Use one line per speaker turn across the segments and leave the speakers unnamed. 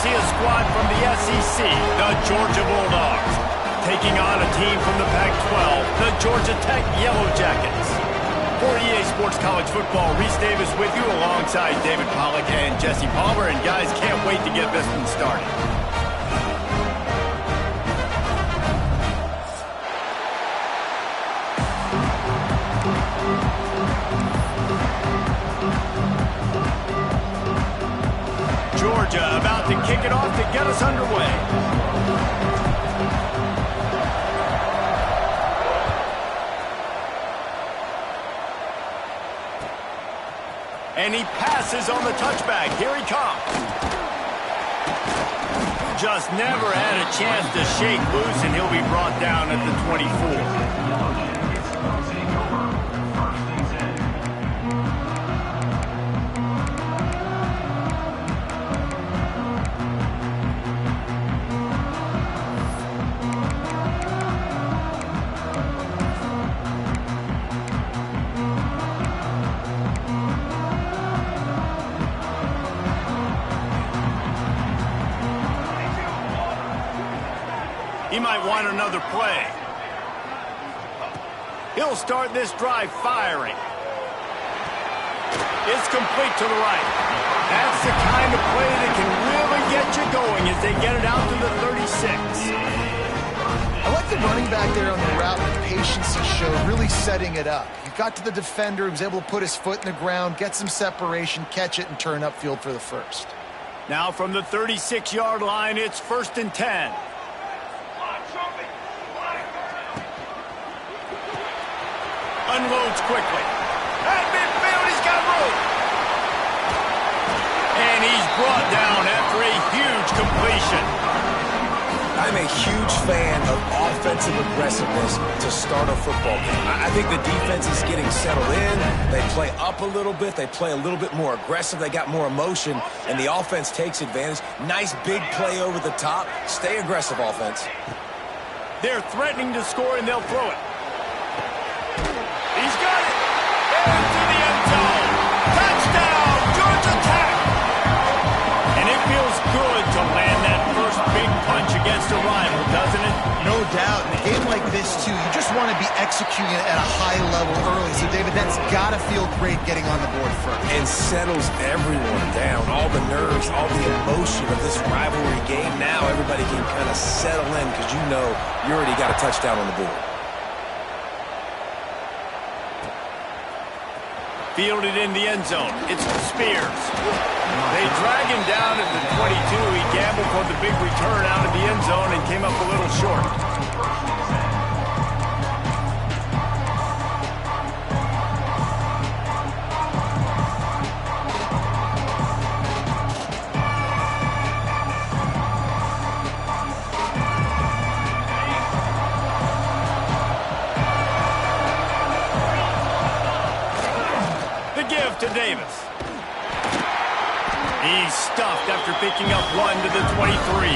see a squad from the SEC, the Georgia Bulldogs, taking on a team from the Pac-12, the Georgia Tech Yellow Jackets. For EA Sports College Football, Reese Davis with you alongside David Pollack and Jesse Palmer. And guys, can't wait to get this one started. Georgia about to kick it off to get us underway. And he passes on the touchback. Here he comes. Just never had a chance to shake loose, and he'll be brought down at the 24. He might want another play. He'll start this drive firing. It's complete to the right. That's the kind of play that can really get you going as they get it out to the 36.
I like the running back there on the route and the patience he showed, really setting it up. He got to the defender, he was able to put his foot in the ground, get some separation, catch it, and turn upfield for the first.
Now from the 36-yard line, it's 1st and 10. Unloads quickly. At midfield, he's got room. And he's brought down after a huge completion.
I'm a huge fan of offensive aggressiveness to start a football game. I think the defense is getting settled in. They play up a little bit. They play a little bit more aggressive. They got more emotion, and the offense takes advantage. Nice big play over the top. Stay aggressive, offense.
They're threatening to score, and they'll throw it. He's got it. Into the end zone. Touchdown, Georgia Tech. And it feels good to land that first big punch against a rival, doesn't it?
No doubt. In a game like this, too, you just want to be executing it at a high level early. So, David, that's got to feel great getting on the board first.
And settles everyone down. All the nerves, all the emotion of this rivalry game. Now everybody can kind of settle in because you know you already got a touchdown on the board.
Fielded in the end zone. It's Spears. They drag him down at the 22. He gambled for the big return out of the end zone and came up a little short. To Davis. He's stuffed after picking up one to the 23.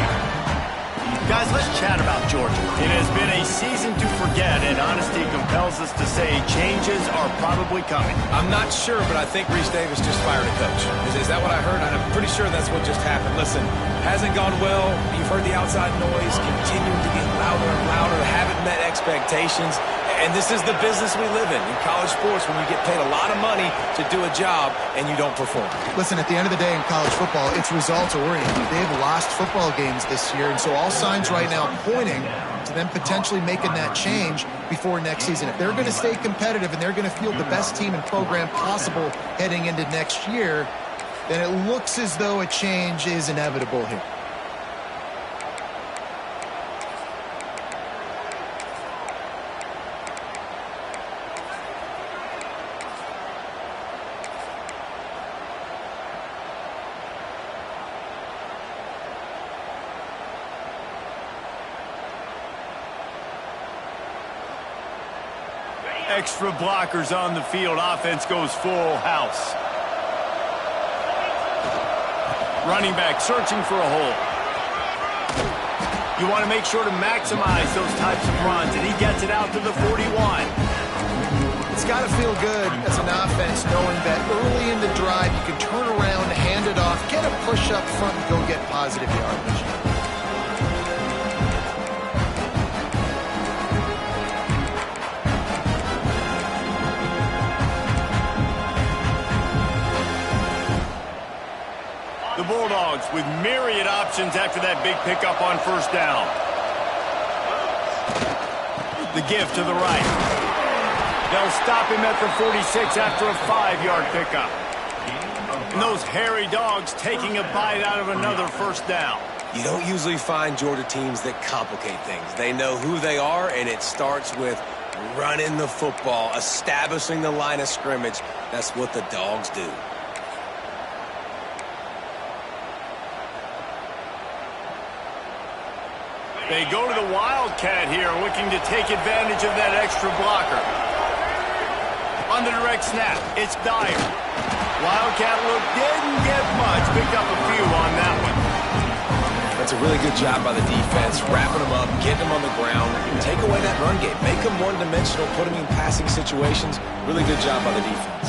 Guys, let's chat about Georgia. It has been a season to forget, and honesty compels us to say changes are probably coming.
I'm not sure, but I think Reese Davis just fired a coach. Is that what I heard? I'm pretty sure that's what just happened. Listen, hasn't gone well. You've heard the outside noise continuing to get louder and louder. Haven't met expectations. And this is the business we live in college sports, when you get paid a lot of money to do a job and you don't perform.
Listen, at the end of the day in college football, it's results oriented. They've lost football games this year, and so all signs right now pointing to them potentially making that change before next season. If they're going to stay competitive and they're going to field the best team and program possible heading into next year, then it looks as though a change is inevitable here.
Extra blockers on the field. Offense goes full house. Running back searching for a hole. You want to make sure to maximize those types of runs, and he gets it out to the 41.
It's got to feel good as an offense knowing that early in the drive you can turn around, hand it off, get a push up front, and go get positive yardage.
The Bulldogs with myriad options after that big pickup on first down. The give to the right. They'll stop him at the 46 after a 5-yard pickup. And those hairy dogs taking a bite out of another first down.
You don't usually find Georgia teams that complicate things. They know who they are, and it starts with running the football, establishing the line of scrimmage. That's what the Dogs do.
They go to the Wildcat here, looking to take advantage of that extra blocker. On the direct snap, it's Dyer. Wildcat look didn't get much, picked up a few on that one.
That's a really good job by the defense, wrapping them up, getting them on the ground, take away that run game, make them one-dimensional, put them in passing situations. Really good job by the defense.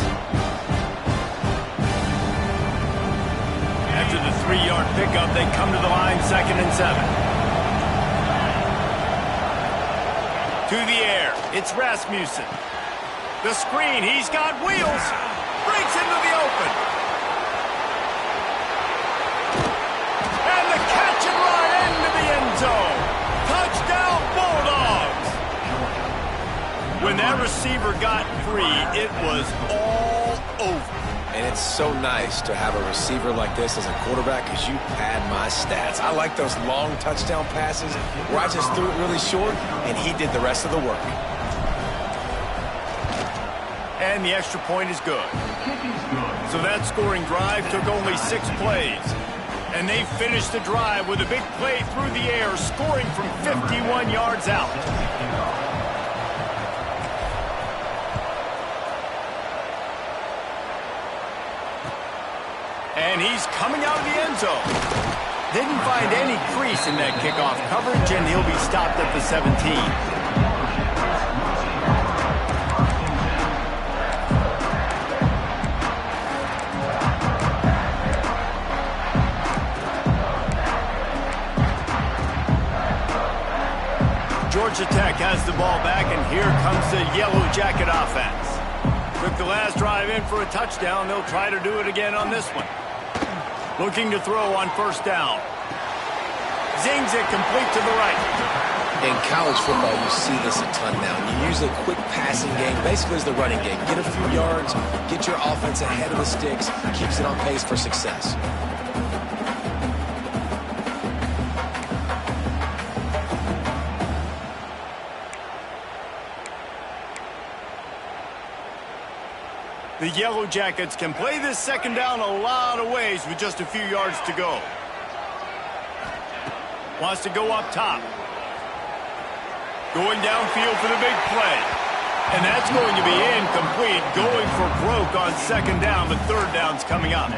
After the 3-yard pickup, they come to the line, 2nd and 7. To the air, it's Rasmussen. The screen, he's got wheels. Breaks into the open. And the catch and run into the end zone. Touchdown, Bulldogs. When that receiver got free, it was all over.
And it's so nice to have a receiver like this as a quarterback because you pad my stats. I like those long touchdown passes where I just threw it really short and he did the rest of the work.
And the extra point is good. So that scoring drive took only 6 plays. And they finished the drive with a big play through the air, scoring from 51 yards out. And he's coming out of the end zone. Didn't find any crease in that kickoff coverage, and he'll be stopped at the 17. Georgia Tech has the ball back, and here comes the Yellow Jacket offense. Took the last drive in for a touchdown. They'll try to do it again on this one. Looking to throw on first down. Zings it complete to the right.
In college football, you see this a ton now. You use a quick passing game, basically as the running game. Get a few yards, get your offense ahead of the sticks, keeps it on pace for success.
The Yellow Jackets can play this second down a lot of ways with just a few yards to go. Wants to go up top. Going downfield for the big play. And that's going to be incomplete. Going for broke on second down, but third down's coming up.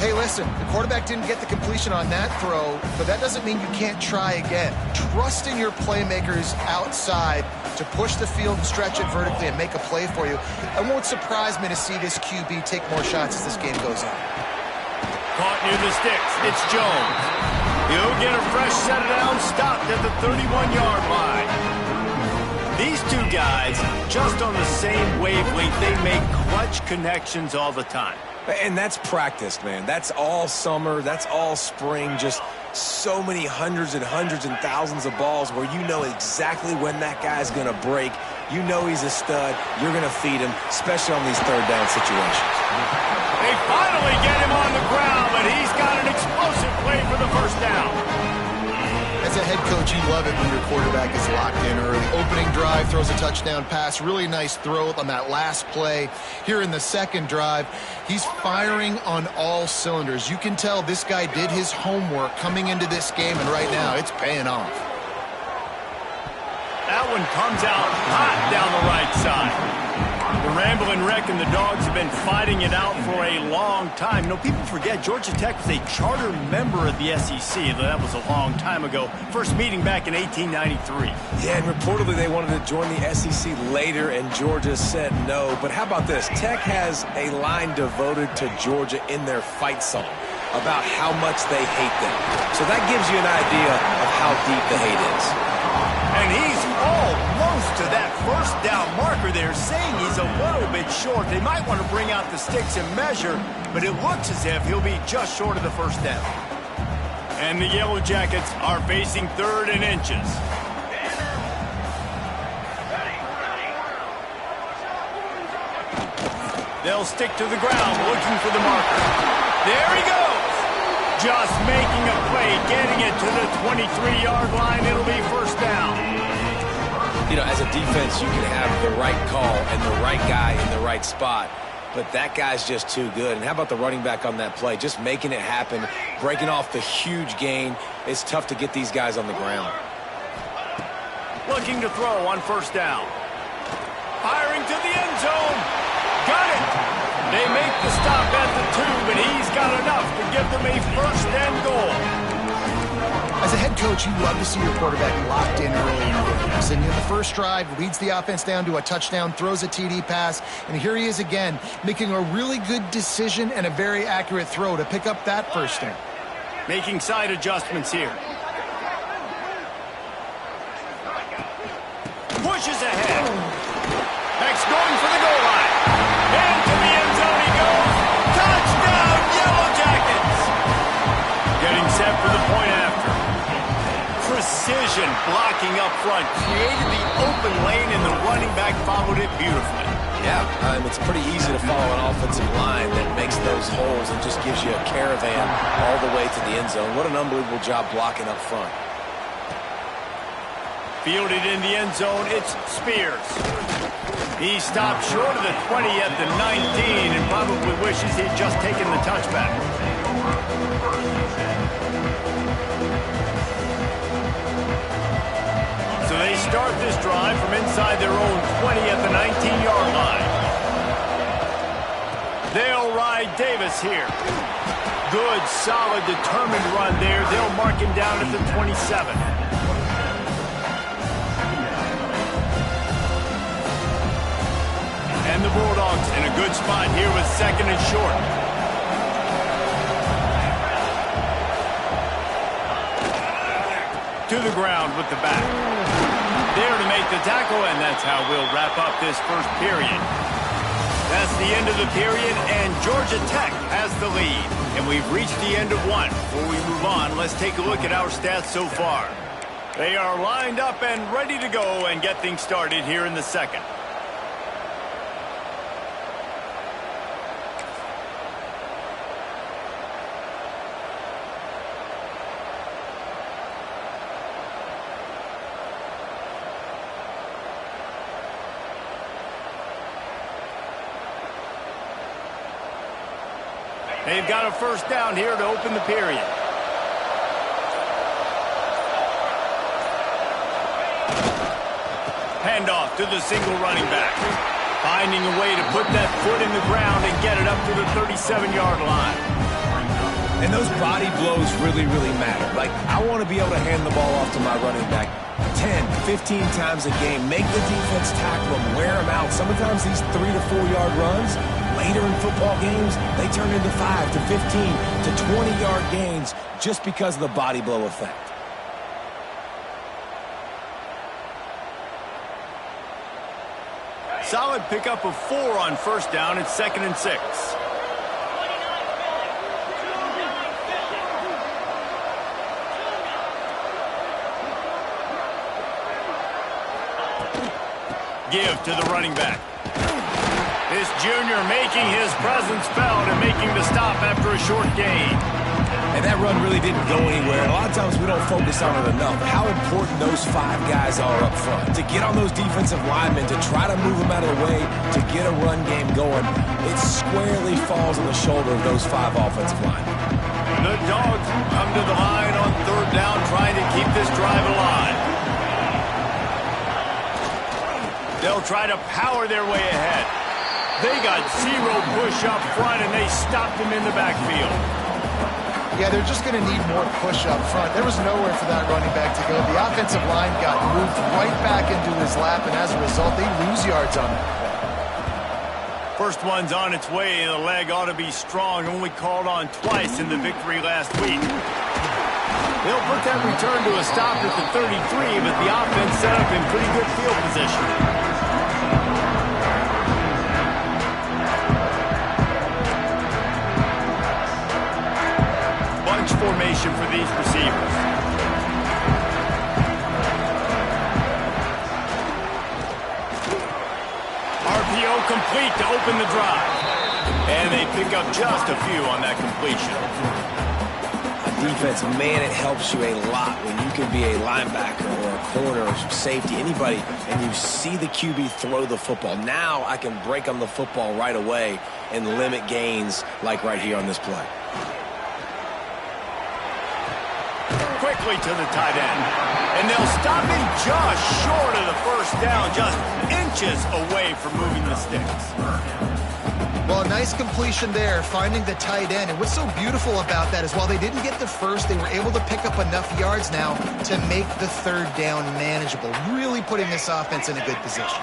Hey, listen, the quarterback didn't get the completion on that throw, but that doesn't mean you can't try again. Trust in your playmakers outside to push the field and stretch it vertically and make a play for you. It won't surprise me to see this QB take more shots as this game goes on.
Caught near the sticks. It's Jones. He'll get a fresh set down, stopped at the 31-yard line. These two guys, just on the same wavelength, they make clutch connections all the time.
And that's practiced, man. That's all summer. That's all spring. Just so many hundreds and thousands of balls where you know exactly when that guy's going to break. You know he's a stud. You're going to feed him, especially on these third down situations.
They finally get him on the ground, but he's got an explosive play for the first down.
As a head coach, you love it when your quarterback is locked in early. Opening drive, throws a touchdown pass. Really nice throw on that last play. Here in the second drive, he's firing on all cylinders. You can tell this guy did his homework coming into this game, and right now it's paying off.
That one comes out hot down the right side. The Ramblin' Wreck and the Dogs have been fighting it out for a long time. You know, people forget Georgia Tech was a charter member of the SEC. That was a long time ago. First meeting back in 1893.
Yeah, and reportedly they wanted to join the SEC later, and Georgia said no. But how about this? Tech has a line devoted to Georgia in their fight song about how much they hate them. So that gives you an idea of how deep the hate is.
And he's almost to that first down marker there, saying he's a little bit short. They might want to bring out the sticks and measure, but it looks as if he'll be just short of the first down. And the Yellow Jackets are facing 3rd and inches. They'll stick to the ground, looking for the marker. There he goes. Just making a play, getting it to the 23-yard line. It'll be first down.
You know, as a defense, you can have the right call and the right guy in the right spot, but that guy's just too good. And how about the running back on that play? Just making it happen, breaking off the huge gain. It's tough to get these guys on the ground.
Looking to throw on first down. Firing to the end zone. Got it. They make the stop at the 2, but he's got enough to give them a first and goal.
As a head coach, you love to see your quarterback locked in early in the games. And in the first drive, leads the offense down to a touchdown, throws a TD pass, and here he is again, making a really good decision and a very accurate throw to pick up that first down.
Making side adjustments here. Pushes ahead. Next going for the goal line. Into the end zone he goes. Touchdown, Yellow Jackets. Getting set for the point after. Precision blocking up front. Created the open lane and the running back followed it beautifully.
Yeah, it's pretty easy to follow an offensive line that makes those holes and just gives you a caravan all the way to the end zone. What an unbelievable job blocking up front.
Fielded in the end zone, it's Spears. He stopped short of the 20 at the 19 and probably wishes he'd just taken the touchback. So they start this drive from inside their own 20 at the 19-yard line. They'll ride Davis here. Good, solid, determined run there. They'll mark him down at the 27. And the Bulldogs in a good spot here with 2nd and short. To the ground with the back. There to make the tackle, and that's how we'll wrap up this first period. That's the end of the period, and Georgia Tech has the lead. And we've reached the end of one. Before we move on, let's take a look at our stats so far. They are lined up and ready to go and get things started here in the second. They've got a first down here to open the period. Handoff to the single running back. Finding a way to put that foot in the ground and get it up to the 37-yard line.
And those body blows really, really matter. Like, I want to be able to hand the ball off to my running back 10, 15 times a game. Make the defense tackle them, wear them out. Sometimes these 3 to 4 yard runs, later in football games, they turn into 5 to 15 to 20-yard gains just because of the body blow effect.
Solid pickup of 4 on first down. It's 2nd and 6. Give to the running back. This junior making his presence felt and making the stop after a short gain.
And that run really didn't go anywhere. A lot of times we don't focus on it enough. How important those 5 guys are up front. To get on those defensive linemen, to try to move them out of the way, to get a run game going, it squarely falls on the shoulder of those 5 offensive linemen.
The Dogs come to the line on 3rd down, trying to keep this drive alive. They'll try to power their way ahead. They got zero push up front, and they stopped him in the backfield.
Yeah, they're just going to need more push up front. There was nowhere for that running back to go. The offensive line got moved right back into his lap, and as a result, they lose yards on that play.
First one's on its way, and the leg ought to be strong. Only called on twice in the victory last week. They'll put that return to a stop at the 33, but the offense set up in pretty good field position. Bunch formation for these receivers. RPO complete to open the drive. And they pick up just a few on that completion.
Defense, man, it helps you a lot when you can be a linebacker or a corner or safety, anybody, and you see the QB throw the football. Now I can break on the football right away and limit gains like right here on this play.
Quickly to the tight end. And they'll stop him just short of the first down, just inches away from moving the sticks.
Well, a nice completion there, finding the tight end. And what's so beautiful about that is while they didn't get the first, they were able to pick up enough yards now to make the third down manageable, really putting this offense in a good position.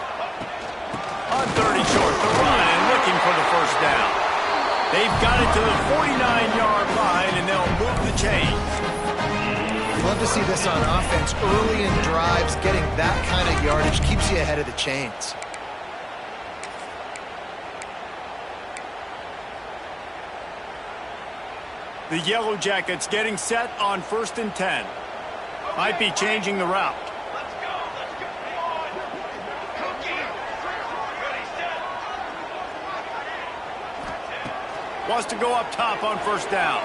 On 30 short, the run and looking for the first down. They've got it to the 49-yard line, and they'll move the chains.
Love to see this on offense. Early in drives, getting that kind of yardage keeps you ahead of the chains.
The Yellow Jackets getting set on 1st and 10. Might be changing the route.
Let's go. Come on. Cookie. Ready, set.
Wants to go up top on first down.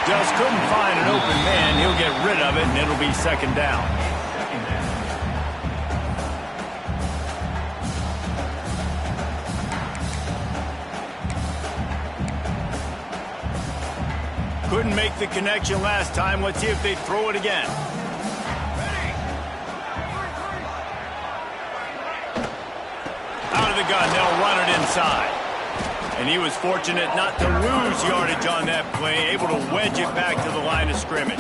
Just couldn't find an open man. He'll get rid of it, and it'll be second down. Couldn't make the connection last time. Let's see if they throw it again. Out of the gun, they'll run it inside. And he was fortunate not to lose yardage on that play, able to wedge it back to the line of scrimmage.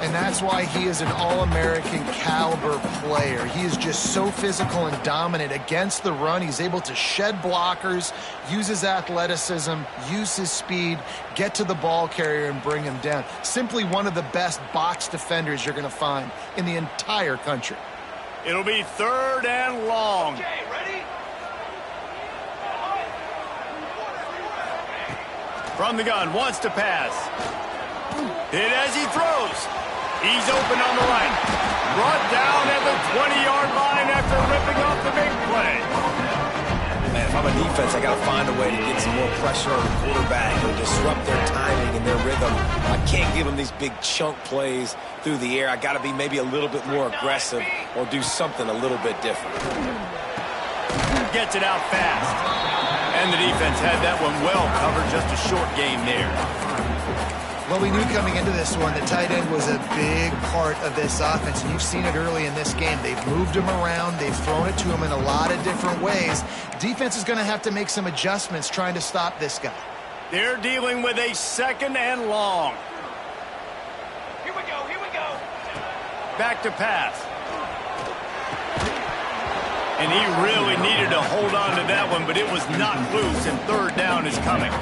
And that's why he is an All-American caliber player. He is just so physical and dominant against the run. He's able to shed blockers, use his athleticism, use his speed, get to the ball carrier and bring him down. Simply one of the best box defenders you're going to find in the entire country.
It'll be 3rd and long.
Okay, ready?
From the gun, wants to pass. Hit as he throws. He's open on the right. Brought down at the 20-yard line after ripping off the big play.
Man, if I'm a defense, I got to find a way to get some more pressure on the quarterback or disrupt their timing and their rhythm. I can't give them these big chunk plays through the air. I got to be maybe a little bit more aggressive or do something a little bit different.
Gets it out fast. And the defense had that one well covered, just a short game there.
Well, we knew coming into this one the tight end was a big part of this offense, and you've seen it early in this game. They've moved him around. They've thrown it to him in a lot of different ways. Defense is going to have to make some adjustments trying to stop this guy.
They're dealing with a 2nd and long.
Here we go. Here we go.
Back to pass. And he really needed to hold on to that one, but it was not loose, and 3rd down is coming.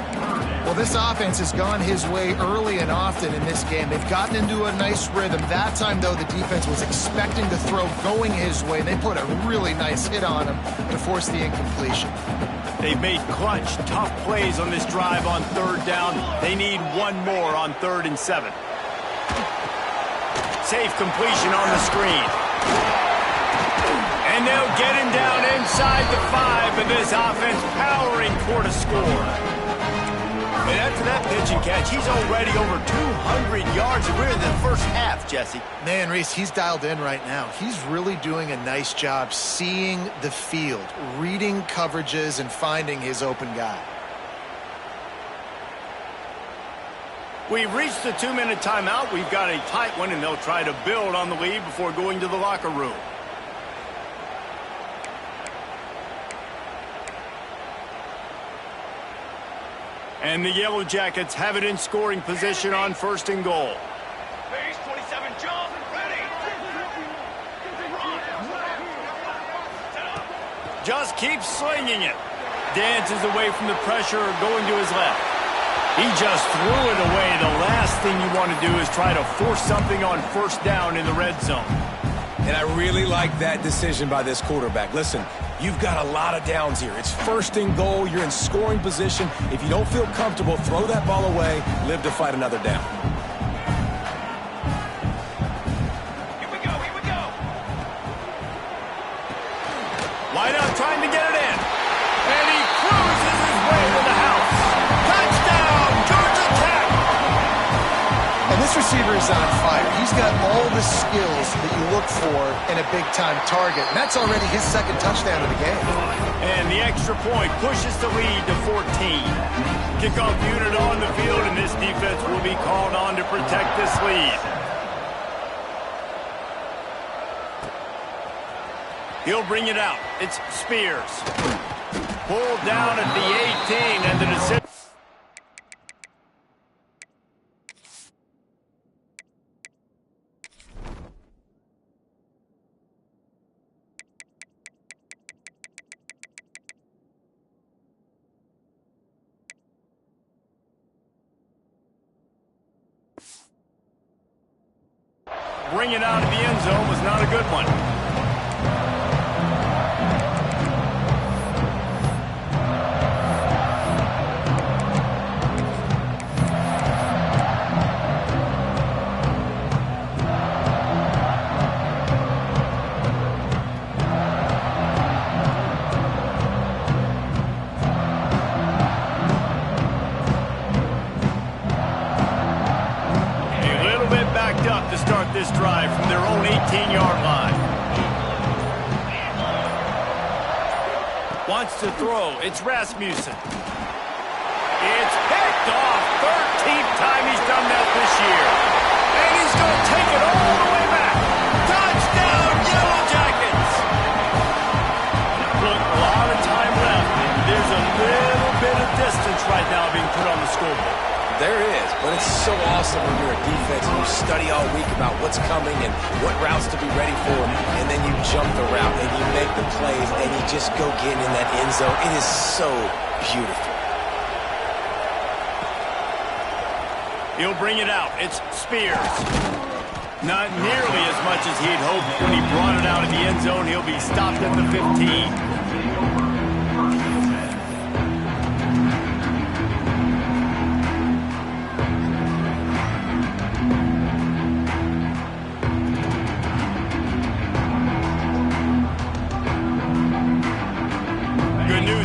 Well, this offense has gone his way early and often in this game. They've gotten into a nice rhythm. That time, though, the defense was expecting the throw going his way, and they put a really nice hit on him to force the incompletion.
They've made clutch, tough plays on this drive on 3rd down. They need one more on 3rd and 7. Safe completion on the screen. And they'll get him down inside the 5, but this offense powering toward a score. And after that pitch and catch, he's already over 200 yards, and we're in the first half, Jesse.
Man, Reese, he's dialed in right now. He's really doing a nice job seeing the field, reading coverages, and finding his open guy.
We've reached the 2-minute timeout. We've got a tight one, and they'll try to build on the lead before going to the locker room. And the Yellow Jackets have it in scoring position on 1st and goal.
Base 27, jump, ready.
Just keeps slinging it. Dances away from the pressure, going to his left. He just threw it away. The last thing you want to do is try to force something on 1st down in the red zone.
And I really like that decision by this quarterback. Listen, you've got a lot of downs here. It's 1st and goal. You're in scoring position. If you don't feel comfortable, throw that ball away. Live to fight another down.
Here we go, here we go.
Wide out trying to get it in. And he cruises his way to the house. Touchdown, Georgia Tech!
And this receiver is on fire. He's got all the skills that you look for in a big-time target. And that's already his 2nd touchdown of the game.
And the extra point pushes the lead to 14. Kickoff unit on the field, and this defense will be called on to protect this lead. He'll bring it out. It's Spears. Pulled down at the 18, and the decision. Bring it out of the end zone was not a good one. To start this drive from their own 18-yard line. Wants to throw. It's Rasmussen. It's picked off. 13th time he's done that this year. And he's going to take it all the way back. Touchdown, Yellow Jackets! Look, a lot of time left. There's a little bit of distance right now being put on the scoreboard.
There is, but it's so awesome when you're a defense and you study all week about what's coming and what routes to be ready for, and then you jump the route and you make the plays and you just go get in that end zone. It is so beautiful.
He'll bring it out. It's Spears. Not nearly as much as he'd hoped when he brought it out of the end zone. He'll be stopped at the 15.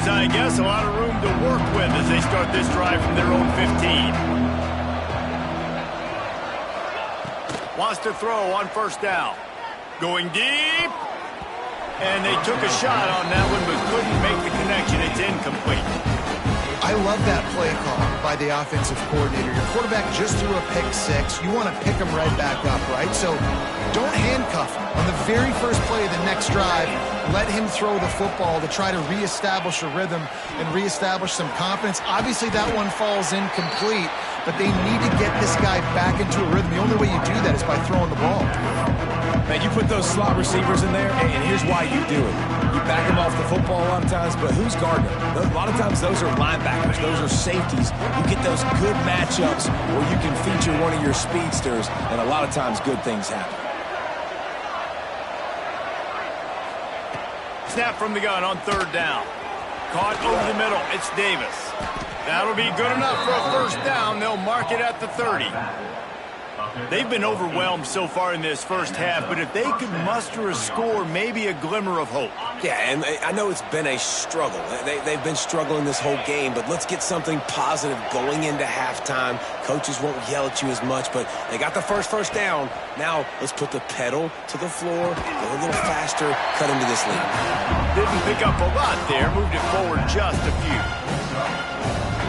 I guess a lot of room to work with as they start this drive from their own 15. Wants to throw on 1st down. Going deep. And they took a shot on that one but couldn't make the connection. It's incomplete.
I love that play call by the offensive coordinator. Your quarterback just threw a pick 6. You want to pick him right back up, right? So don't handcuff him. On the very first play of the next drive, let him throw the football to try to reestablish a rhythm and reestablish some confidence. Obviously, that one falls incomplete, but they need to get this guy back into a rhythm. The only way you do that is by throwing the ball.
Man, you put those slot receivers in there, and here's why you do it. You back them off the football a lot of times, but who's guarding them? A lot of times those are linebackers. Those are safeties. You get those good matchups where you can feature one of your speedsters, and a lot of times good things happen.
Snap from the gun on 3rd down. Caught over the middle. It's Davis. That'll be good enough for a 1st down. They'll mark it at the 30. They've been overwhelmed so far in this first half, but if they could muster a score, maybe a glimmer of hope.
Yeah, and I know it's been a struggle. They've been struggling this whole game, but let's get something positive going into halftime. Coaches won't yell at you as much, but they got the first down. Now let's put the pedal to the floor, go a little faster, cut into this lead.
Didn't pick up a lot there, moved it forward just a few.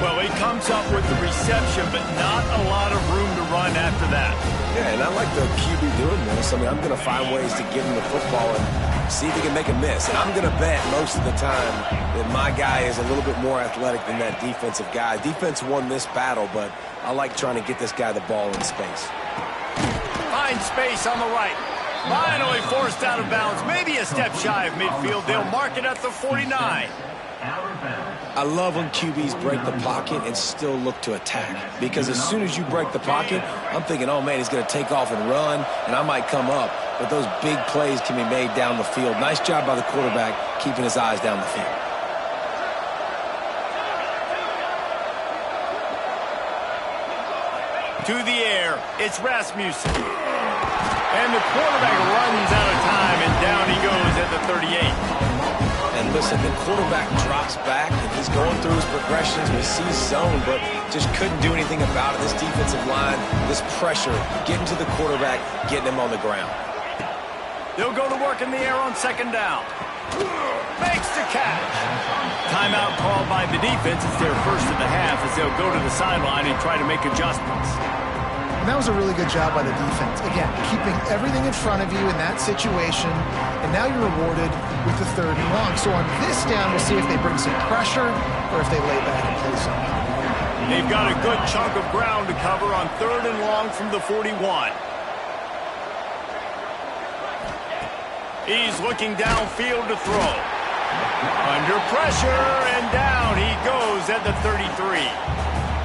Well, he comes up with the reception, but not a lot of room to run after that.
Yeah, and I like the QB doing this. I mean, I'm going to find ways to give him the football, and see if he can make a miss. And I'm going to bet most of the time that my guy is a little bit more athletic than that defensive guy. Defense won this battle, but I like trying to get this guy the ball in space.
Find space on the right. Finally forced out of bounds. Maybe a step shy of midfield. They'll mark it at the 49.
I love when QBs break the pocket and still look to attack. Because as soon as you break the pocket, I'm thinking, oh, man, he's going to take off and run, and I might come up. But those big plays can be made down the field. Nice job by the quarterback keeping his eyes down the field.
To the air, it's Rasmussen. And the quarterback runs out of time, and down he goes at the 38.
And listen, the quarterback drops back, and he's going through his progressions. We see zone, but just couldn't do anything about it. This defensive line, this pressure, getting to the quarterback, getting him on the ground.
They'll go to work in the air on second down. Makes the catch. Timeout called by the defense. It's their first of the half as they'll go to the sideline and try to make adjustments.
And that was a really good job by the defense. Again, keeping everything in front of you in that situation, and now you're rewarded with the 3rd and long. So on this down, we'll see if they bring some pressure or if they lay back and play something.
They've got a good chunk of ground to cover on 3rd and long from the 41. He's looking downfield to throw. Under pressure, and down he goes at the 33.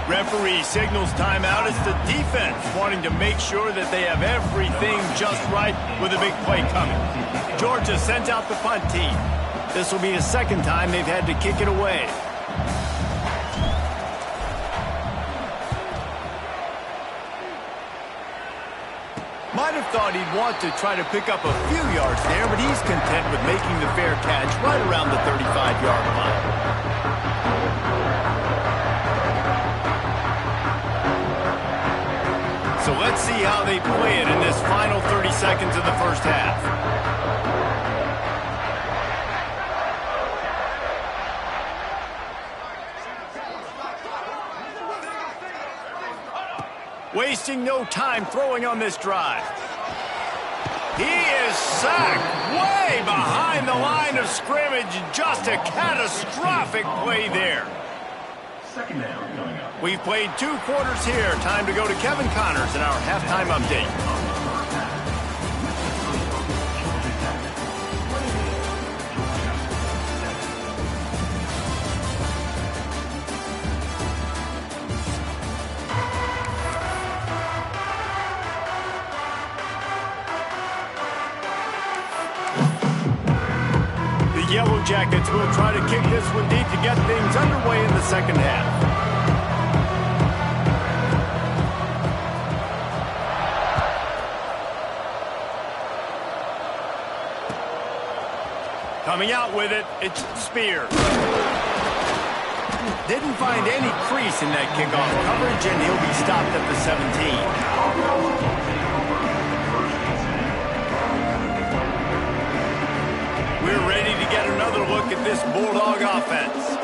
Referee signals timeout. It's the defense wanting to make sure that they have everything just right with a big play coming. Georgia sends out the punt team. This will be the second time they've had to kick it away. Might have thought he'd want to try to pick up a few yards there, but he's content with making the fair catch right around the 35-yard line. So let's see how they play it in this final 30 seconds of the first half. Wasting no time throwing on this drive. He is sacked way behind the line of scrimmage. Just a catastrophic play there.
Second down coming up.
We've played 2 quarters here. Time to go to Kevin Connors in our halftime update. The Yellow Jackets will try to kick this one deep to get things underway in the second half. Coming out with it, it's Spear. Didn't find any crease in that kickoff coverage, and he'll be stopped at the 17. We're ready to get another look at this Bulldog offense.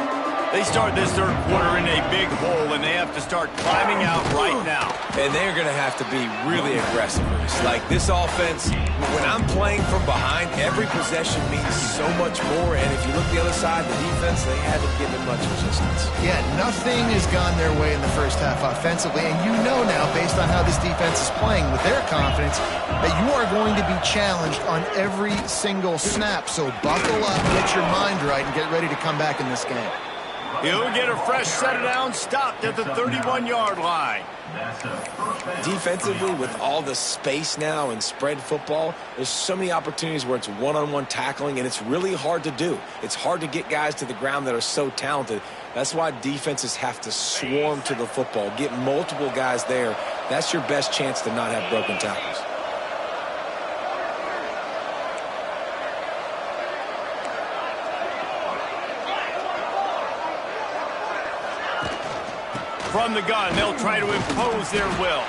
They start this 3rd quarter in a big hole, and they have to start climbing out right now.
And they're going to have to be really aggressive. Like this offense, when I'm playing from behind, every possession means so much more. And if you look the other side, the defense, they haven't given much resistance.
Yeah, nothing has gone their way in the first half offensively. And you know now, based on how this defense is playing with their confidence, that you are going to be challenged on every single snap. So buckle up, get your mind right, and get ready to come back in this game.
He'll get a fresh set of downs, stopped at the 31-yard line.
Defensively, with all the space now and spread football, there's so many opportunities where it's one-on-one tackling, and it's really hard to do. It's hard to get guys to the ground that are so talented. That's why defenses have to swarm to the football, get multiple guys there. That's your best chance to not have broken tackles.
From the gun, they'll try to impose their will.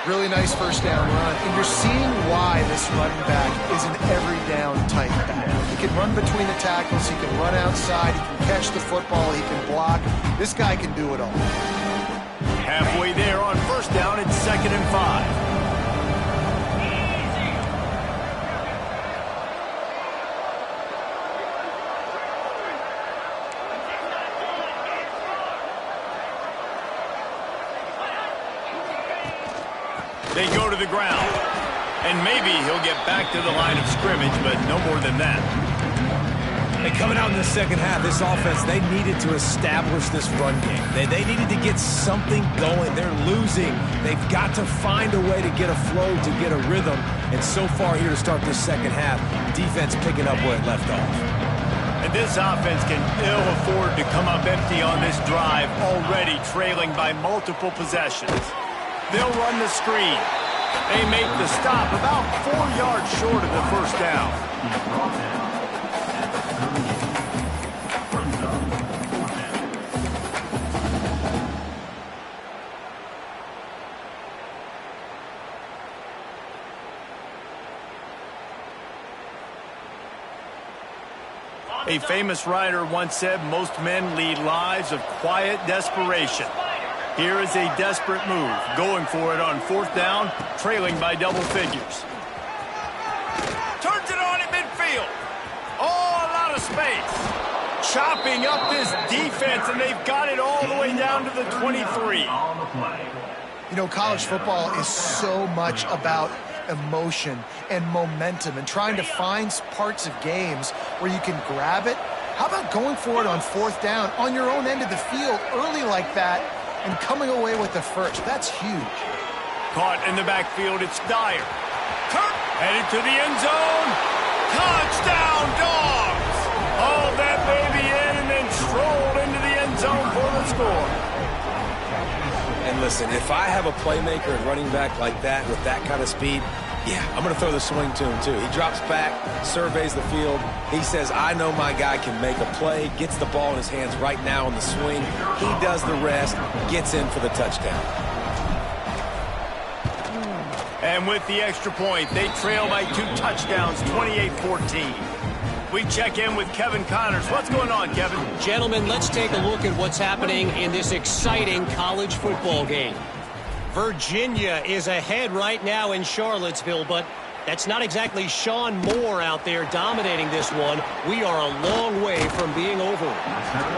Really nice first down run. And you're seeing why this running back is an every down type back. He can run between the tackles. He can run outside. He can catch the football. He can block. This guy can do it all.
Halfway there on first down, it's 2nd and 5. They go to the ground. And maybe he'll get back to the line of scrimmage, but no more than that.
And coming out in the second half, this offense, they needed to establish this run game. They needed to get something going. They're losing. They've got to find a way to get a flow, to get a rhythm. And so far here to start this second half, defense picking up where it left off.
And this offense can ill afford to come up empty on this drive, already trailing by multiple possessions. They'll run the screen. They make the stop about 4 yards short of the first down. A famous writer once said, most men lead lives of quiet desperation. Here is a desperate move, going for it on 4th down, trailing by double figures. Turns it on in midfield. Oh, a lot of space. Chopping up this defense, and they've got it all the way down to the 23.
You know, college football is so much about emotion and momentum and trying to find parts of games where you can grab it. How about going for it on 4th down on your own end of the field early like that and coming away with the first? That's huge.
Caught in the backfield, it's Dyer. Headed to the end zone. Touchdown, Dogs! Oh, that baby in and then stroll into the end zone for the score.
And listen, if I have a playmaker and running back like that with that kind of speed, yeah, I'm going to throw the swing to him too. He drops back, surveys the field. He says, I know my guy can make a play, gets the ball in his hands right now on the swing. He does the rest, gets in for the touchdown.
And with the extra point, they trail by 2 touchdowns, 28-14. We check in with Kevin Connors. What's going on, Kevin?
Gentlemen, let's take a look at what's happening in this exciting college football game. Virginia is ahead right now in Charlottesville, but that's not exactly Sean Moore out there dominating this one. We are a long way from being over it.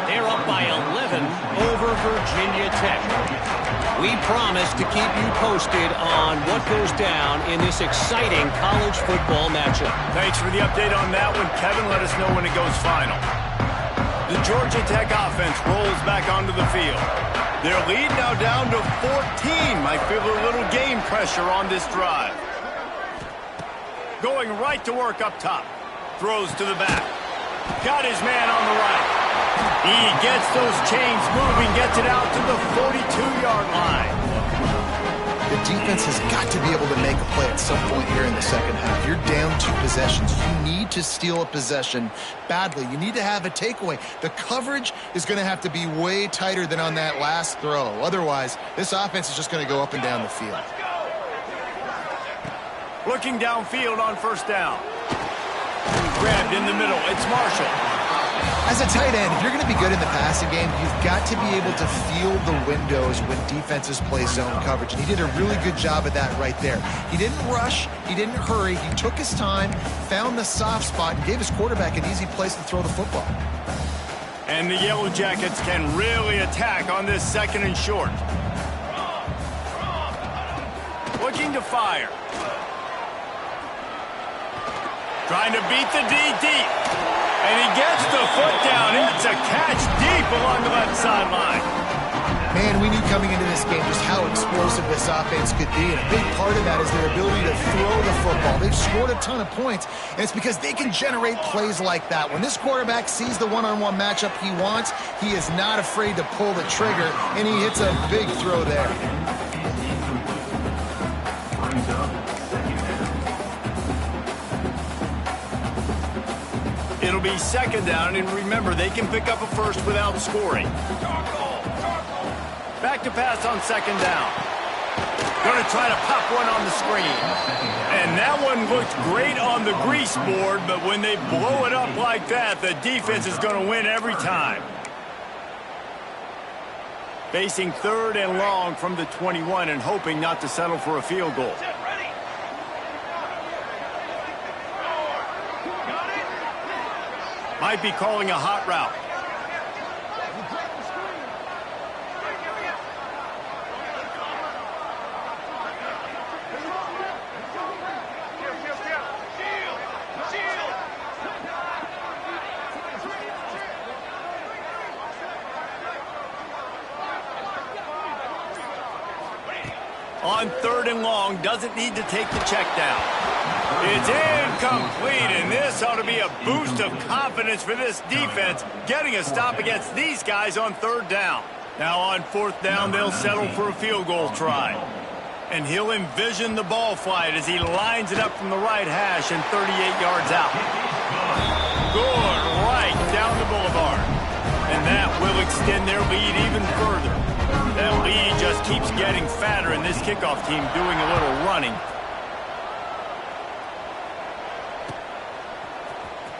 They're up by 11 over Virginia Tech. We promise to keep you posted on what goes down in this exciting college football matchup.
Thanks for the update on that one, Kevin. Let us know when it goes final. The Georgia Tech offense rolls back onto the field. Their lead now down to 14. Might feel a little game pressure on this drive. Going right to work up top. Throws to the back. Got his man on the right. He gets those chains moving, gets it out to the 42-yard line.
The defense has got to be able to make a play at some point here in the second half. You're down 2 possessions. You need to steal a possession badly. You need to have a takeaway. The coverage is going to have to be way tighter than on that last throw. Otherwise, this offense is just going to go up and down the field.
Looking downfield on 1st down. Grabbed in the middle. It's Marshall.
As a tight end, if you're going to be good in the passing game, you've got to be able to feel the windows when defenses play zone coverage. And he did a really good job of that right there. He didn't rush. He didn't hurry. He took his time, found the soft spot, and gave his quarterback an easy place to throw the football.
And the Yellow Jackets can really attack on this 2nd and short. Looking to fire. Trying to beat the D deep. And he gets the foot down. It's a catch deep along the left sideline.
Man, we knew coming into this game just how explosive this offense could be. And a big part of that is their ability to throw the football. They've scored a ton of points, and it's because they can generate plays like that. When this quarterback sees the one-on-one matchup he wants, he is not afraid to pull the trigger, and he hits a big throw there.
It'll be 2nd down, and remember, they can pick up a first without scoring. Back to pass on 2nd down. Going to try to pop one on the screen. And that one looked great on the grease board, but when they blow it up like that, the defense is going to win every time. Facing 3rd and long from the 21 and hoping not to settle for a field goal. Might be calling a hot route. On 3rd and long, doesn't need to take the check down. It's incomplete, and this ought to be a boost of confidence for this defense, getting a stop against these guys on 3rd down. Now on 4th down, they'll settle for a field goal try. And he'll envision the ball flight as he lines it up from the right hash and 38 yards out. Good, right down the boulevard. And that will extend their lead even further. That lead just keeps getting fatter, and this kickoff team doing a little running.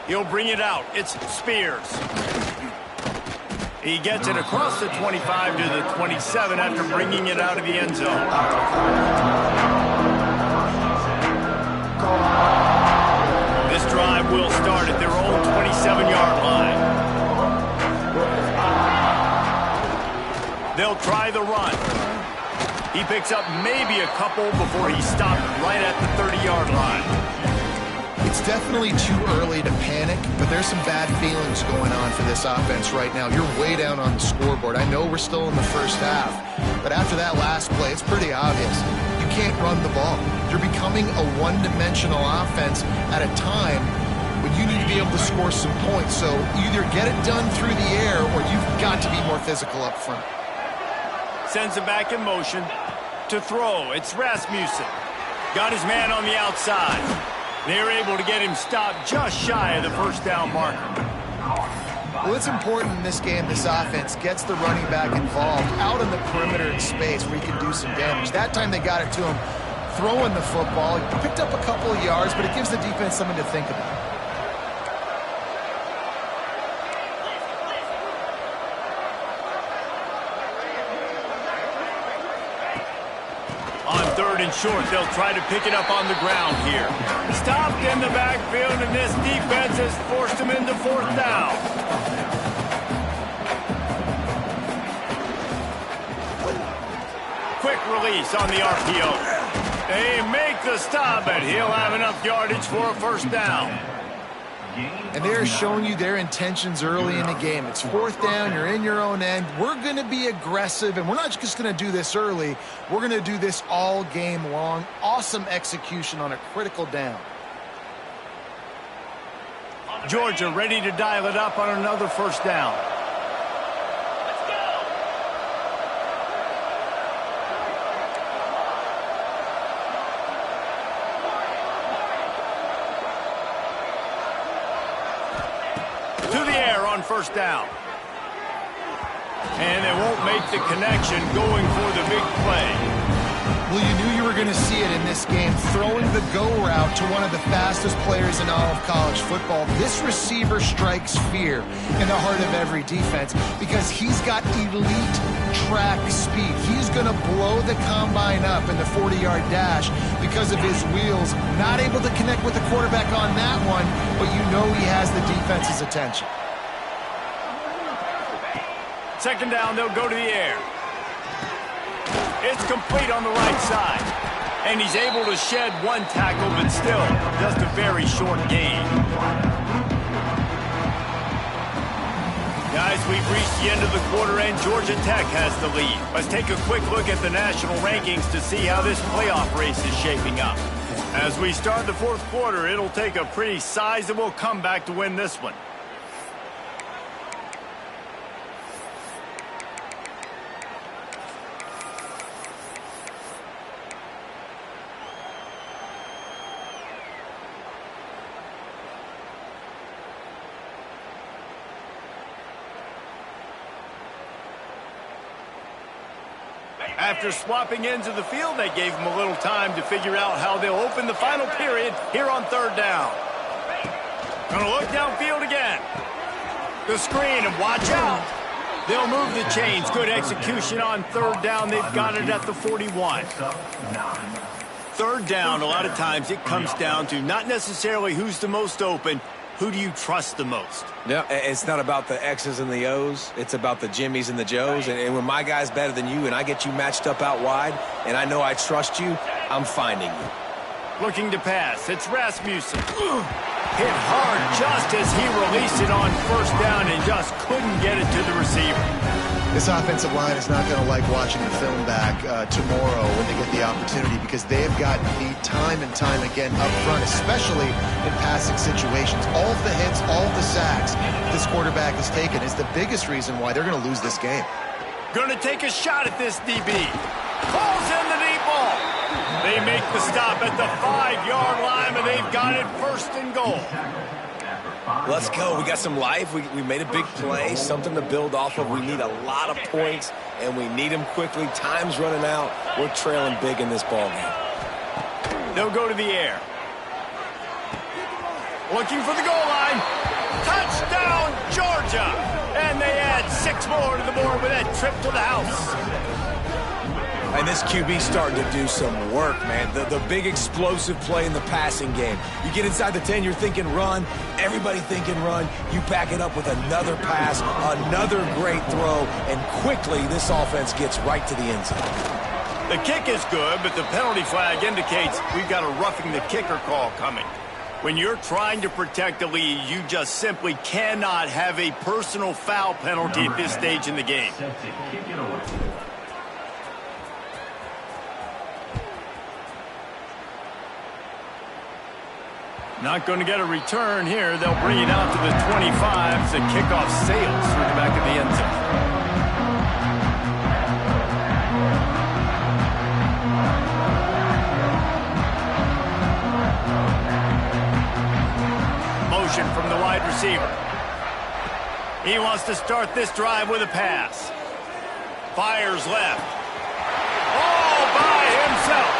He'll bring it out. It's Spears. He gets it across the 25 to the 27 after bringing it out of the end zone. This drive will start at their own 27-yard line. They'll try the run. He picks up maybe a couple before he's stopped right at the 30-yard line.
It's definitely too early to panic, but there's some bad feelings going on for this offense right now. You're way down on the scoreboard. I know we're still in the first half, but after that last play, it's pretty obvious. You can't run the ball. You're becoming a one-dimensional offense at a time when you need to be able to score some points. So either get it done through the air or you've got to be more physical up front.
Sends it back in motion. To throw, it's Rasmussen. Got his man on the outside. They're able to get him stopped just shy of the 1st down marker.
Well, it's important in this game this offense gets the running back involved out in the perimeter in space where he can do some damage. That time they got it to him throwing the football. He picked up a couple of yards, but it gives the defense something to think about.
On 3rd and short, they'll try to pick it up on the ground here. Stopped in the backfield, and this defense has forced him into 4th down. Quick release on the RPO. They make the stop, and he'll have enough yardage for a 1st down.
And they're showing you their intentions early in the game. It's 4th down, you're in your own end. We're going to be aggressive, and we're not just going to do this early. We're going to do this all game long. Awesome execution on a critical down.
Georgia ready to dial it up on another 1st down. To the air on 1st down. And they won't make the connection going for the big play.
Well, you knew you were going to see it in this game. Throwing the go route to one of the fastest players in all of college football. This receiver strikes fear in the heart of every defense because he's got elite track speed. He's going to blow the combine up in the 40-yard dash because of his wheels. Not able to connect with the quarterback on that one, but you know he has the defense's attention.
2nd down, they'll go to the air. It's complete on the right side. And he's able to shed one tackle, but still just a very short gain. Guys, we've reached the end of the quarter, and Georgia Tech has the lead. Let's take a quick look at the national rankings to see how this playoff race is shaping up. As we start the 4th quarter, it'll take a pretty sizable comeback to win this one. After swapping ends of the field, they gave him a little time to figure out how they'll open the final period here on 3rd down. Gonna look downfield again. The screen, and watch out. They'll move the chains. Good execution on 3rd down. They've got it at the 41. 3rd down, a lot of times it comes down to not necessarily who's the most open, who do you trust the most?
Yeah, it's not about the X's and the O's. It's about the Jimmies and the Joes. And when my guy's better than you and I get you matched up out wide and I know I trust you, I'm finding you.
Looking to pass. It's Rasmussen. Hit hard just as he released it on 1st down and just couldn't get it to the receiver.
This offensive line is not going to like watching the film back tomorrow when they get the opportunity, because they have gotten beat time and time again up front, especially in passing situations. All of the hits, all of the sacks this quarterback has taken is the biggest reason why they're going to lose this game.
Going to take a shot at this DB. Calls in the deep ball. They make the stop at the 5-yard line, and they've got it first and goal.
Let's go. We got some life. We made a big play, something to build off of. We need a lot of points, and we need them quickly. Time's running out. We're trailing big in this ball game.
They'll go to the air. Looking for the goal line. Touchdown, Georgia! And they add 6 more to the board with that trip to the house.
And this QB's starting to do some work, man. The big explosive play in the passing game. You get inside the 10, you're thinking run. Everybody thinking run. You back it up with another pass, another great throw, and quickly this offense gets right to the end zone.
The kick is good, but the penalty flag indicates we've got a roughing the kicker call coming. When you're trying to protect the lead, you just simply cannot have a personal foul penalty at this stage in the game. Not going to get a return here. They'll bring it out to the 25 as the kickoff sails through the back of the end zone. Motion from the wide receiver. He wants to start this drive with a pass. Fires left. All by himself.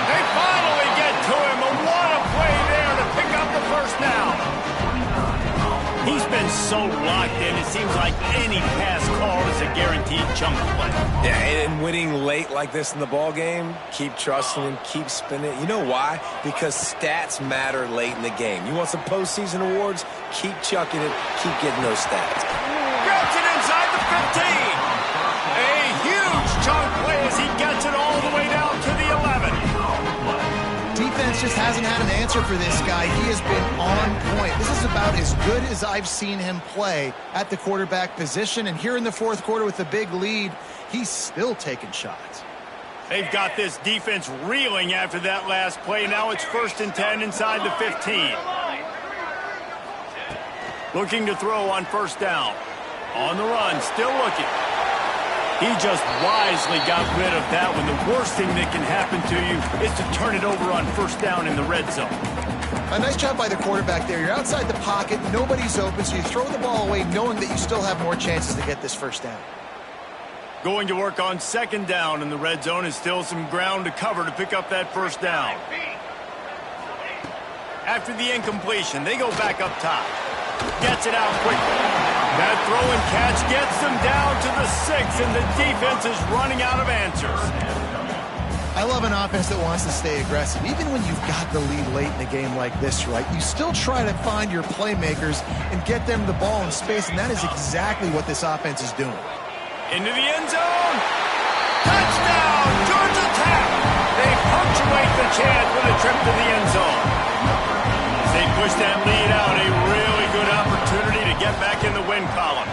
They finally get to him. And what a play there to pick up the first down. He's been so locked in, it seems like any pass call is a guaranteed chunk play.
Yeah, and winning late like this in the ball game, keep trusting him, keep spinning. You know why? Because stats matter late in the game. You want some postseason awards? Keep chucking it, keep getting those stats.
Gets it inside the 15. A huge chunk play as he gets it all the way down to the 11.
Defense just hasn't had an answer for this guy. He has been on point. This is about as good as I've seen him play at the quarterback position. And here in the fourth quarter with the big lead, he's still taking shots.
They've got this defense reeling after that last play. Now it's 1st and 10 inside the 15. Looking to throw on first down. On the run, still looking. He just wisely got rid of that one. The worst thing that can happen to you is to turn it over on first down in the red zone.
A nice job by the quarterback there. You're outside the pocket, nobody's open, so you throw the ball away knowing that you still have more chances to get this first down.
Going to work on 2nd down in the red zone is still some ground to cover to pick up that first down. After the incompletion, they go back up top. Gets it out quickly. That throw and catch gets them down to the 6, and the defense is running out of answers.
I love an offense that wants to stay aggressive. Even when you've got the lead late in a game like this, right, you still try to find your playmakers and get them the ball in space, and that is exactly what this offense is doing.
Into the end zone. Touchdown, Georgia Tech. They punctuate the chance with a trip to the end zone. As they push that lead out, a really good opportunity to get back in the win column.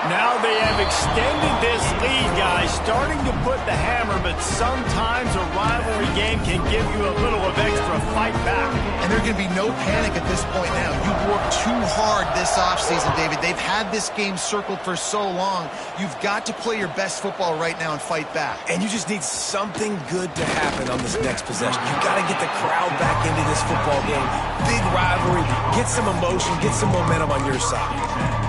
Now they have extended this lead, guys, starting to put the hammer, but sometimes a rivalry game can give you a little of extra fight back.
And there can be no panic at this point now. You've worked too hard this offseason, David. They've had this game circled for so long. You've got to play your best football right now and fight back.
And you just need something good to happen on this next possession. You got to get the crowd back into this football game. Big rivalry. Get some emotion. Get some momentum on your side.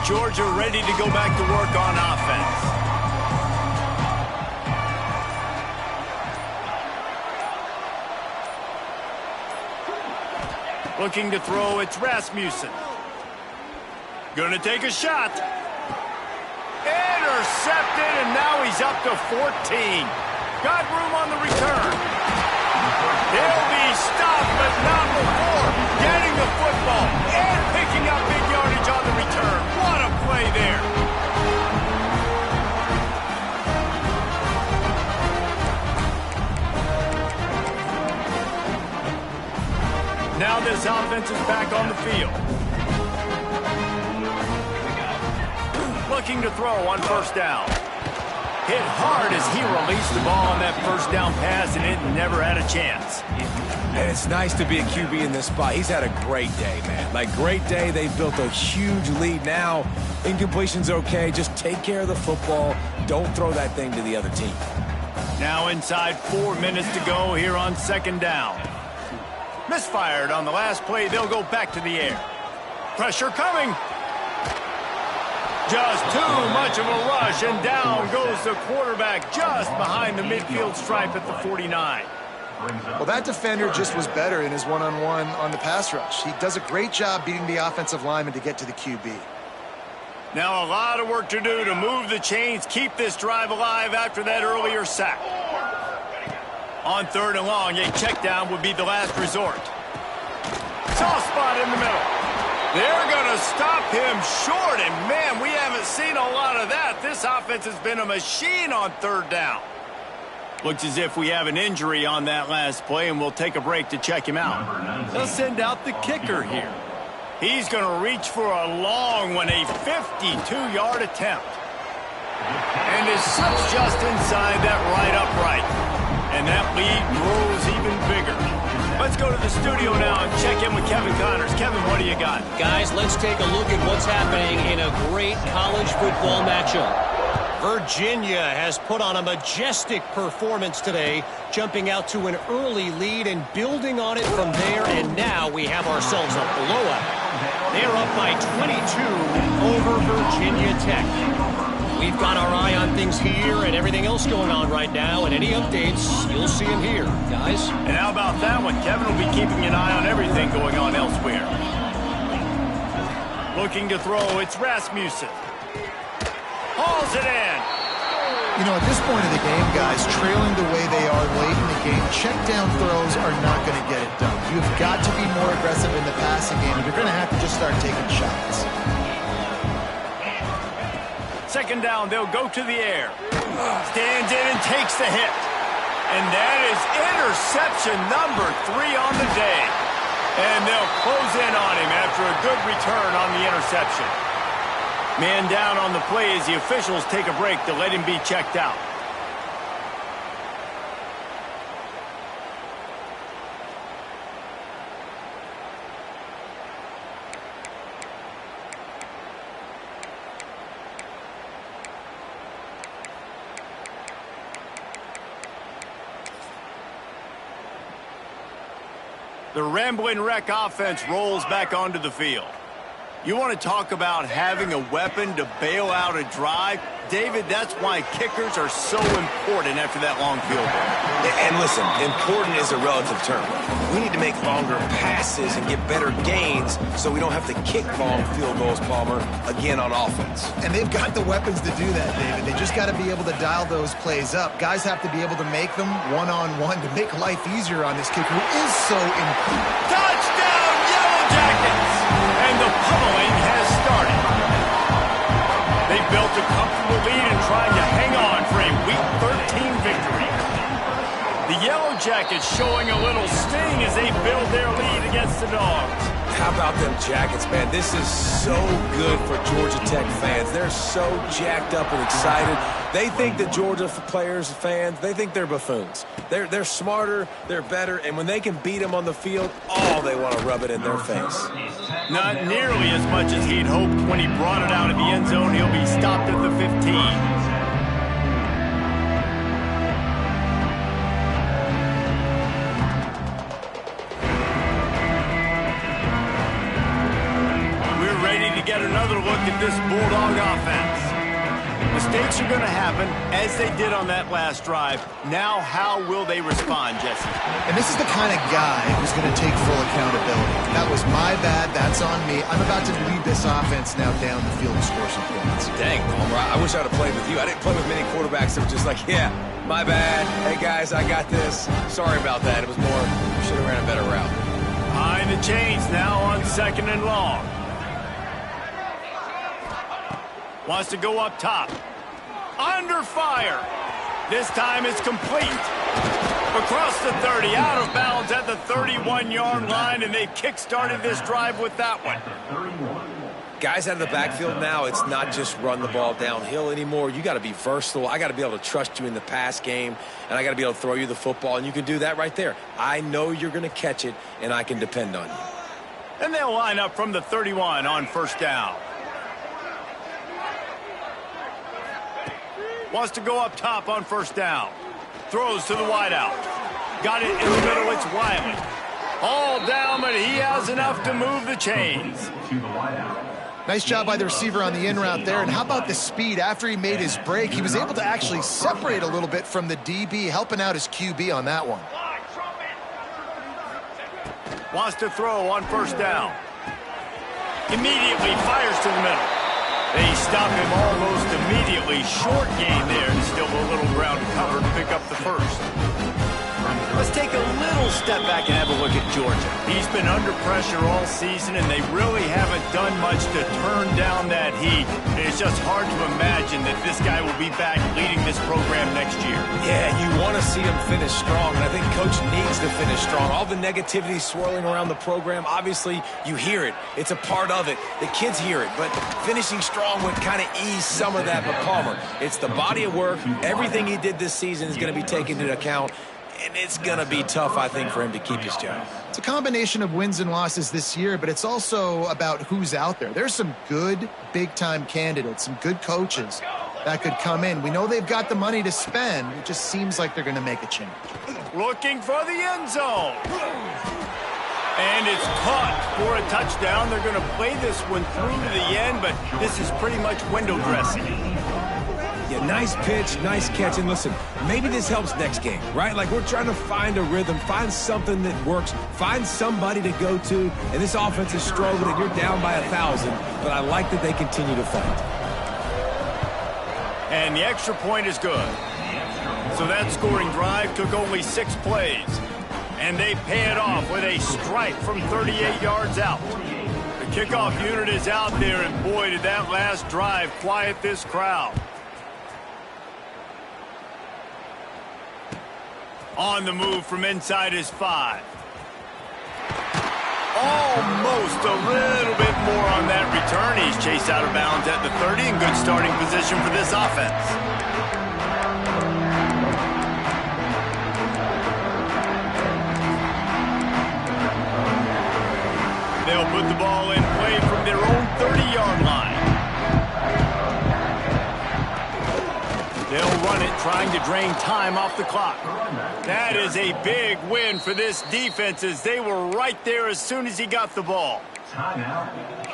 Georgia ready to go back to work on offense. Looking to throw, it's Rasmussen. Gonna take a shot. Intercepted, and now he's up to 14. Got room on the return. He'll be stopped, but not before getting the football and picking up big yardage on the return. What a play there. Now this offense is back on the field. Looking to throw on first down. Hit hard as he released the ball on that first down pass, and it never had a chance.
And it's nice to be a QB in this spot. He's had a great day, man. Like, great day. They've built a huge lead now. Incompletion's okay. Just take care of the football. Don't throw that thing to the other team.
Now inside 4 minutes to go here on second down. Misfired on the last play. They'll go back to the air. Pressure coming. Just too much of a rush, and down goes the quarterback just behind the midfield stripe at the 49.
Well, that defender just was better in his one-on-one on the pass rush. He does a great job beating the offensive lineman to get to the QB.
Now a lot of work to do to move the chains, keep this drive alive after that earlier sack. On third and long, a check down would be the last resort. Soft spot in the middle. They're going to stop him short, and man, we haven't seen a lot of that. This offense has been a machine on third down. Looks as if we have an injury on that last play, and we'll take a break to check him out. They'll send out the kicker here. He's going to reach for a long one, a 52-yard attempt. And is slips just inside that right upright. And that lead grows even bigger. Let's go to the studio now and check in with Kevin Connors. Kevin, what do you got?
Guys, let's take a look at what's happening in a great college football matchup. Virginia has put on a majestic performance today, jumping out to an early lead and building on it from there, and now we have ourselves a blowout. They're up by 22 over Virginia Tech. We've got our eye on things here and everything else going on right now, and any updates, you'll see them here, guys.
And how about that one? Kevin will be keeping an eye on everything going on elsewhere. Looking to throw, it's Rasmussen. Hauls it in.
You know, at this point of the game, guys, trailing the way they are late in the game, check down throws are not going to get it done. You've got to be more aggressive in the passing game. You're going to have to just start taking shots.
Second down, they'll go to the air. Stands in and takes the hit. And that is interception number 3 on the day. And they'll close in on him after a good return on the interception. Man down on the play as the officials take a break to let him be checked out. The Ramblin' Wreck offense rolls back onto the field. You want to talk about having a weapon to bail out a drive? David, that's why kickers are so important after that long field goal.
And listen, important is a relative term. We need to make longer passes and get better gains so we don't have to kick long field goals, Palmer, again on offense.
And they've got the weapons to do that, David. They just got to be able to dial those plays up. Guys have to be able to make them one-on-one to make life easier on this kicker who is so important.
Touchdown, Yellow Jackets! And the pummeling has started. They built a comfortable lead and trying to hang on for a Week 13 victory. The Yellow Jackets showing a little sting as they build their lead against the Dogs.
How about them Jackets, man? This is so good for Georgia Tech fans. They're so jacked up and excited. They think the Georgia players, fans, they think they're buffoons. They're smarter, they're better, and when they can beat them on the field, they want to rub it in their face.
Not nearly as much as he'd hoped when he brought it out of the end zone. He'll be stopped at the 15. Get another look at this Bulldog offense. Mistakes are going to happen, as they did on that last drive. Now, how will they respond, Jesse?
And this is the kind of guy who's going to take full accountability. That was my bad. That's on me. I'm about to lead this offense now down the field and score some points.
Dang, Palmer, I wish I would have played with you. I didn't play with many quarterbacks that were just like, yeah, my bad. Hey, guys, I got this. Sorry about that. It was more, should have ran a better route.
Behind the chains now on second and long. Wants to go up top. Under fire. This time it's complete. Across the 30, out of bounds at the 31-yard line, and they've kick-started this drive with that one.
Guys out of the backfield now, it's not just run the ball downhill anymore. You got to be versatile. I got to be able to trust you in the pass game, and I got to be able to throw you the football, and you can do that right there. I know you're going to catch it, and I can depend on you.
And they'll line up from the 31 on first down. Wants to go up top on first down. Throws to the wideout. Got it in the middle. It's Wiley. All down, but he has enough to move the chains.
Nice job by the receiver on the in route there. And how about the speed? After he made his break, he was able to actually separate a little bit from the DB, helping out his QB on that one.
Wants to throw on first down. Immediately fires to the middle. They stop him almost immediately. Short gain there, and still a little ground to cover to pick up the first. Let's take a little step back and have a look at Georgia. He's been under pressure all season, and they really haven't done much to turn down that heat. It's just hard to imagine that this guy will be back leading this program next year.
Yeah, you want to see him finish strong, and I think Coach needs to finish strong. All the negativity swirling around the program, obviously, you hear it. It's a part of it. The kids hear it, but finishing strong would kind of ease some of that with Palmer. It's the body of work. Everything he did this season is going to be taken into account. And it's going to be tough, I think, for him to keep his job.
It's a combination of wins and losses this year, but it's also about who's out there. There's some good big-time candidates, some good coaches that could come in. We know they've got the money to spend. It just seems like they're going to make a change.
Looking for the end zone. And it's caught for a touchdown. They're going to play this one through to the end, but this is pretty much window dressing.
Yeah, nice pitch, nice catch. And listen, maybe this helps next game, right? Like, we're trying to find a rhythm, find something that works, find somebody to go to. And this offense is struggling, and you're down by 1,000. But I like that they continue to fight.
And the extra point is good. So that scoring drive took only 6 plays. And they pay it off with a strike from 38 yards out. The kickoff unit is out there, and boy, did that last drive quiet this crowd. On the move from inside his 5. Almost a little bit more on that return. He's chased out of bounds at the 30 in good starting position for this offense. They'll put the ball in play from their own 30-yard line. They'll run it, trying to drain time off the clock. That is a big win for this defense, as they were right there as soon as he got the ball.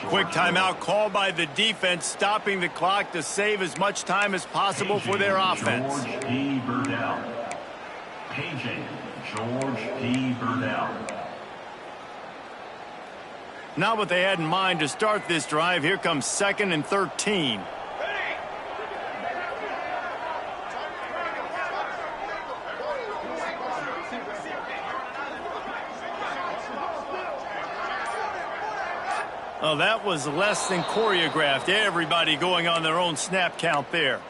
Quick timeout called by the defense, stopping the clock to save as much time as possible for their offense.
George P. Burdell. Paging George P. Burdell.
Not what they had in mind to start this drive. Here comes 2nd and 13. Oh, that was less than choreographed. Everybody going on their own snap count there.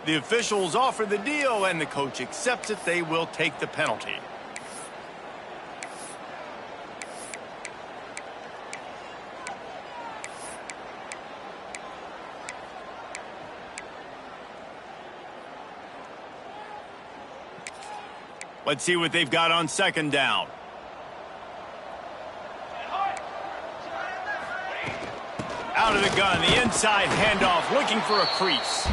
The officials offer the deal, and the coach accepts it. They will take the penalty. Let's see what they've got on 2nd down. Out of the gun, the inside handoff, looking for a crease.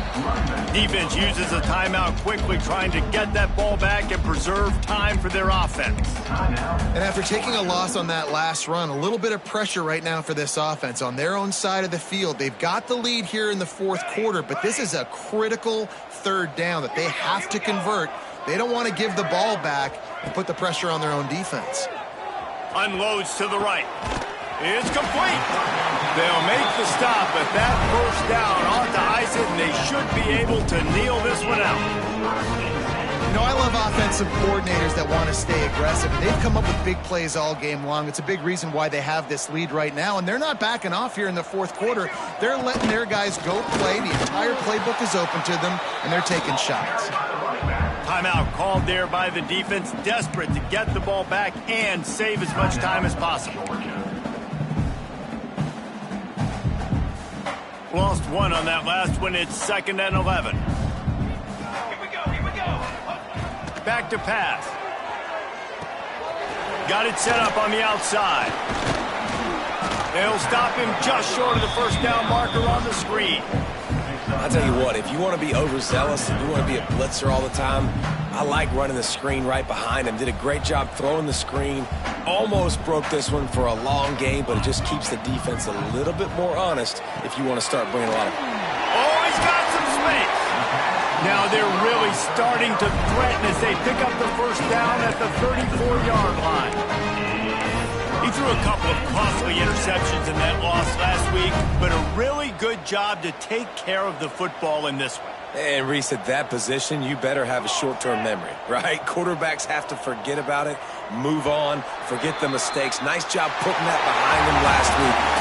Defense uses a timeout quickly, trying to get that ball back and preserve time for their offense.
And after taking a loss on that last run, a little bit of pressure right now for this offense on their own side of the field. They've got the lead here in the 4th quarter, but this is a critical 3rd down that they have to convert. They don't want to give the ball back and put the pressure on their own defense.
Unloads to the right. It's complete. They'll make the stop, but that first down ought to ice it, and they should be able to kneel this one out.
You know, I love offensive coordinators that want to stay aggressive. They've come up with big plays all game long. It's a big reason why they have this lead right now, and they're not backing off here in the 4th quarter. They're letting their guys go play. The entire playbook is open to them, and they're taking shots.
Timeout called there by the defense, desperate to get the ball back and save as much time as possible. Lost one on that last one. It's 2nd and 11.
Here we go.
Back to pass. Got it set up on the outside. They'll stop him just short of the first down marker on the screen.
I'll tell you what, if you want to be overzealous and you want to be a blitzer all the time, I like running the screen right behind him. Did a great job throwing the screen. Almost broke this one for a long game, but it just keeps the defense a little bit more honest if you want to start bringing a lot of...
Oh, he's got some space. Now they're really starting to threaten as they pick up the first down at the 34-yard line. He threw a couple of costly interceptions in that loss last week, but a really good job to take care of the football in this one.
And Reese, at that position, you better have a short-term memory, right? Quarterbacks have to forget about it, move on, forget the mistakes. Nice job putting that behind them last week.